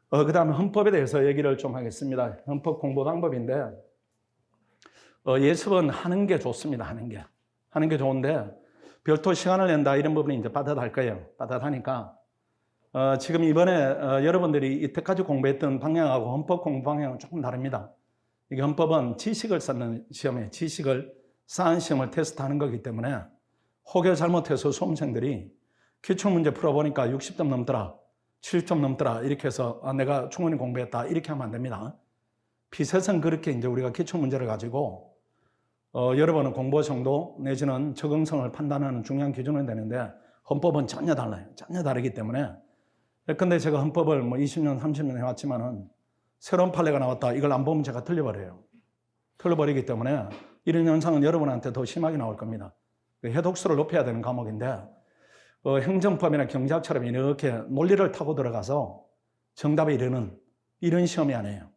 그 다음에 헌법에 대해서 얘기를 좀 하겠습니다. 헌법 공부 방법인데, 예습은 하는 게 좋습니다. 하는 게. 하는 게 좋은데, 별도 시간을 낸다 이런 부분이 이제 빠듯할 거예요. 빠듯하니까. 지금 이번에 여러분들이 이때까지 공부했던 방향하고 헌법 공부 방향은 조금 다릅니다. 이게 헌법은 지식을 쌓는 시험이에요. 지식을 쌓은 시험을 테스트하는 거기 때문에 혹여 잘못해서 수험생들이 기출문제 풀어보니까 60점 넘더라, 70점 넘더라 이렇게 해서 내가 충분히 공부했다 이렇게 하면 안 됩니다. 피셋은 그렇게 이제 우리가 기출문제를 가지고 여러분은 공부 정도 내지는 적응성을 판단하는 중요한 기준이 되는데 헌법은 전혀 달라요. 전혀 다르기 때문에. 근데 제가 헌법을 20년, 30년 해왔지만은 새로운 판례가 나왔다. 이걸 안 보면 제가 틀려버려요. 틀려버리기 때문에 이런 현상은 여러분한테 더 심하게 나올 겁니다. 해독수를 높여야 되는 과목인데 행정법이나 경제학처럼 이렇게 논리를 타고 들어가서 정답에 이르는 이런 시험이 아니에요.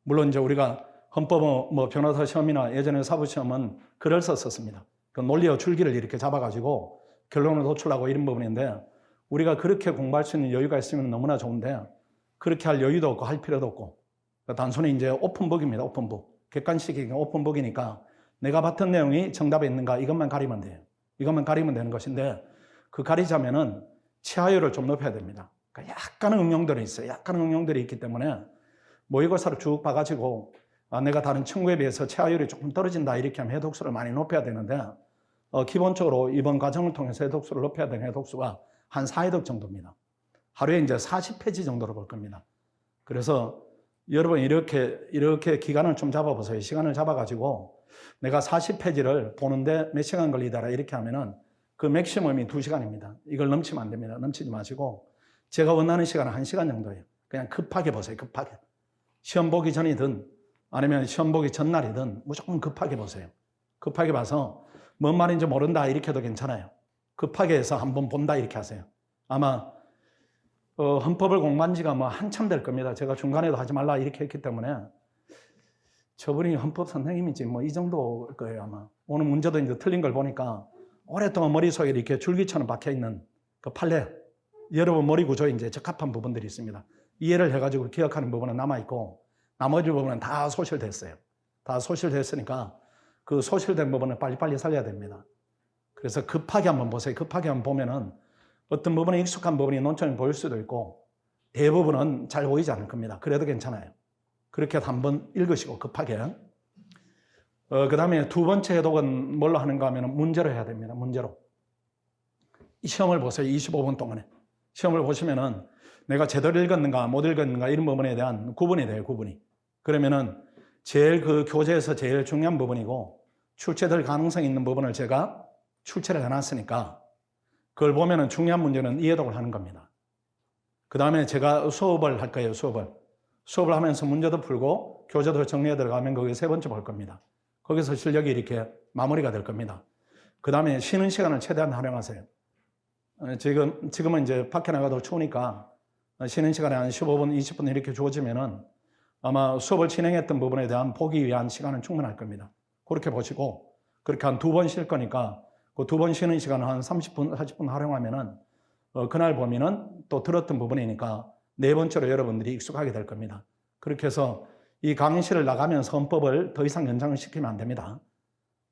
물론 이제 우리가 헌법 변호사 시험이나 예전에 사부 시험은 글을 썼었습니다. 그 논리와 줄기를 이렇게 잡아가지고 결론을 도출하고 이런 부분인데 우리가 그렇게 공부할 수 있는 여유가 있으면 너무나 좋은데 그렇게 할 여유도 없고 할 필요도 없고 단순히 이제 오픈북입니다. 오픈북. 객관식이 오픈북이니까 내가 봤던 내용이 정답에 있는가 이것만 가리면 돼요. 이것만 가리면 되는 것인데 그 가리자면은 치하율을 좀 높여야 됩니다. 그러니까 약간의 응용들이 있어요. 약간의 응용들이 있기 때문에 모의고사를 쭉 봐가지고 내가 다른 친구에 비해서 치하율이 조금 떨어진다 이렇게 하면 해독수를 많이 높여야 되는데 기본적으로 이번 과정을 통해서 해독수를 높여야 되는 해독수가 한 4해독 정도입니다. 하루에 이제 40페이지 정도로 볼 겁니다. 그래서 여러분 이렇게 기간을 좀 잡아보세요. 시간을 잡아가지고 내가 40페이지를 보는데 몇 시간 걸리더라 이렇게 하면은 그 맥시멈이 2시간입니다. 이걸 넘치면 안 됩니다. 넘치지 마시고 제가 원하는 시간은 1시간 정도예요. 그냥 급하게 보세요. 급하게. 시험 보기 전이든 아니면 시험 보기 전날이든 무조건 급하게 보세요. 급하게 봐서 뭔 말인지 모른다 이렇게 해도 괜찮아요. 급하게 해서 한번 본다 이렇게 하세요. 아마 헌법을 공부한 지가 한참 될 겁니다. 제가 중간에도 하지 말라 이렇게 했기 때문에 저분이 헌법 선생님인지 이 정도일 거예요 아마. 오늘 문제도 이제 틀린 걸 보니까 오랫동안 머릿속에 이렇게 줄기처럼 박혀있는 그 판례, 여러분 머리 구조에 이제 적합한 부분들이 있습니다. 이해를 해가지고 기억하는 부분은 남아있고 나머지 부분은 다 소실됐어요. 다 소실됐으니까 그 소실된 부분을 빨리빨리 살려야 됩니다. 그래서 급하게 한번 보세요. 급하게 한번 보면은 어떤 부분에 익숙한 부분이 논점이 보일 수도 있고 대부분은 잘 보이지 않을 겁니다. 그래도 괜찮아요. 그렇게 한번 읽으시고 급하게. 그 다음에 두 번째 해독은 뭘로 하는가 하면 문제로 해야 됩니다. 문제로. 이 시험을 보세요. 25분 동안에. 시험을 보시면은 내가 제대로 읽었는가 못 읽었는가 이런 부분에 대한 구분이 돼요. 구분이. 그러면은 제일 그 교재에서 제일 중요한 부분이고 출제될 가능성이 있는 부분을 제가 출제를 해놨으니까 그걸 보면은 중요한 문제는 이해독을 하는 겁니다. 그 다음에 제가 수업을 할 거예요. 수업을 하면서 문제도 풀고 교재도 정리해 들어가면 거기 세 번째 볼 겁니다. 거기서 실력이 이렇게 마무리가 될 겁니다. 그 다음에 쉬는 시간을 최대한 활용하세요. 지금은 이제 밖에 나가도 추우니까 쉬는 시간에 한 15분, 20분 이렇게 주어지면은 아마 수업을 진행했던 부분에 대한 보기 위한 시간은 충분할 겁니다. 그렇게 보시고 그렇게 한 2번 쉴 거니까 그 2번 쉬는 시간을 한 30분, 40분 활용하면은 그날 보면은 또 들었던 부분이니까 네 번째로 여러분들이 익숙하게 될 겁니다. 그렇게 해서 이 강의실을 나가면서 헌법을 더 이상 연장을 시키면 안 됩니다.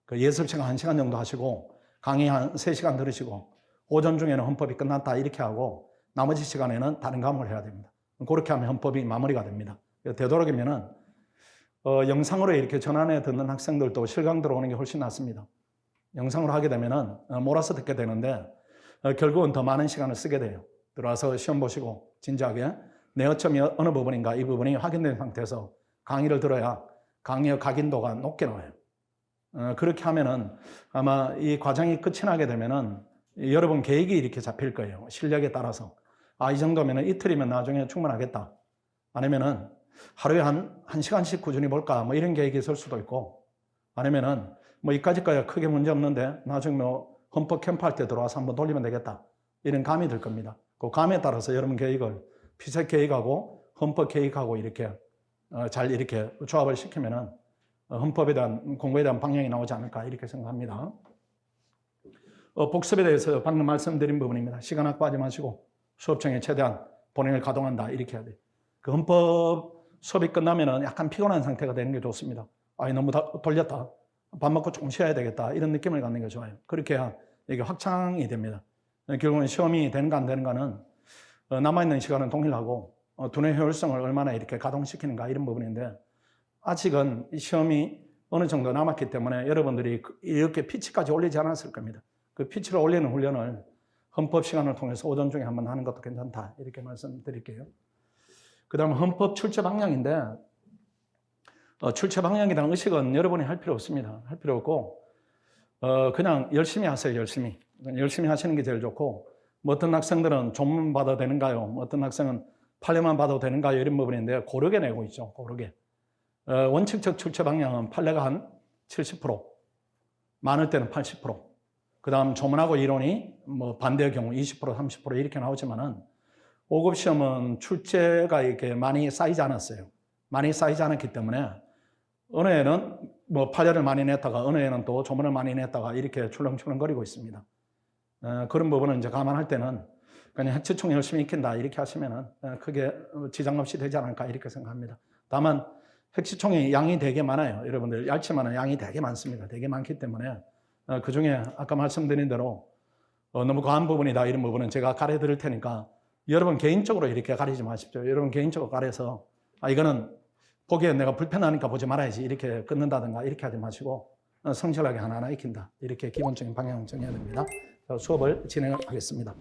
그 예습 시간 1시간 정도 하시고 강의 한 3시간 들으시고 오전 중에는 헌법이 끝났다 이렇게 하고 나머지 시간에는 다른 과목을 해야 됩니다. 그렇게 하면 헌법이 마무리가 됩니다. 되도록이면은 영상으로 이렇게 전환해 듣는 학생들도 실강 들어오는 게 훨씬 낫습니다. 영상으로 하게 되면은 몰아서 듣게 되는데 결국은 더 많은 시간을 쓰게 돼요. 들어와서 시험 보시고 진지하게 내 어점이 어느 부분인가 이 부분이 확인된 상태에서 강의를 들어야 강의의 각인도가 높게 나와요. 그렇게 하면은 아마 이 과정이 끝이 나게 되면은 여러분 계획이 이렇게 잡힐 거예요. 실력에 따라서. 이 정도면은 이틀이면 나중에 충분하겠다. 아니면은 하루에 한 시간씩 꾸준히 볼까 이런 계획이 있을 수도 있고 아니면은 이까지까지 크게 문제 없는데 나중에 헌법 캠프 할 때 들어와서 한번 돌리면 되겠다. 이런 감이 들 겁니다. 그 감에 따라서 여러분 계획을 피셋 계획하고 헌법 계획하고 이렇게 잘 이렇게 조합을 시키면은 헌법에 대한 공부에 대한 방향이 나오지 않을까 이렇게 생각합니다. 복습에 대해서 방금 말씀드린 부분입니다. 시간 확보하지 마시고 수업청에 최대한 본인을 가동한다 이렇게 해야 돼요. 그 헌법 수업이 끝나면은 약간 피곤한 상태가 되는 게 좋습니다. 너무 돌렸다. 밥 먹고 조금 쉬어야 되겠다. 이런 느낌을 갖는 게 좋아요. 그렇게 해야 이게 확장이 됩니다. 결국은 시험이 되는가 안 되는가는 남아있는 시간은 동일하고 두뇌 효율성을 얼마나 이렇게 가동시키는가 이런 부분인데 아직은 시험이 어느 정도 남았기 때문에 여러분들이 이렇게 피치까지 올리지 않았을 겁니다. 그 피치를 올리는 훈련을 헌법 시간을 통해서 오전 중에 한번 하는 것도 괜찮다. 이렇게 말씀드릴게요. 그 다음 헌법 출제 방향인데 출제 방향에 대한 의식은 여러분이 할 필요 없습니다. 할 필요 없고 그냥 열심히 하세요. 열심히 하시는 게 제일 좋고 뭐 어떤 학생들은 조문만 받아도 되는가요? 뭐 어떤 학생은 판례만 받아도 되는가요? 이런 부분인데 고르게 내고 있죠. 고르게. 원칙적 출제 방향은 판례가 한 70%, 많을 때는 80%. 그 다음 조문하고 이론이 뭐 반대의 경우 20%, 30% 이렇게 나오지만은 5급 시험은 출제가 이렇게 많이 쌓이지 않았어요. 많이 쌓이지 않았기 때문에 어느 해는 뭐 판례를 많이 냈다가 어느 해는 또 조문을 많이 냈다가 이렇게 출렁출렁거리고 있습니다. 그런 부분은 이제 감안할 때는 그냥 학칙총 열심히 익힌다 이렇게 하시면은 크게 지장 없이 되지 않을까 이렇게 생각합니다. 다만 핵시총이 양이 되게 많아요. 여러분들 얇지만은 양이 되게 많습니다. 되게 많기 때문에 그 중에 아까 말씀드린 대로 너무 과한 부분이다 이런 부분은 제가 가려 드릴 테니까 여러분 개인적으로 이렇게 가리지 마십시오. 여러분 개인적으로 가려서 이거는 보기에 내가 불편하니까 보지 말아야지 이렇게 끊는다든가 이렇게 하지 마시고 성실하게 하나하나 익힌다. 이렇게 기본적인 방향을 정해야 됩니다. 수업을 진행하겠습니다.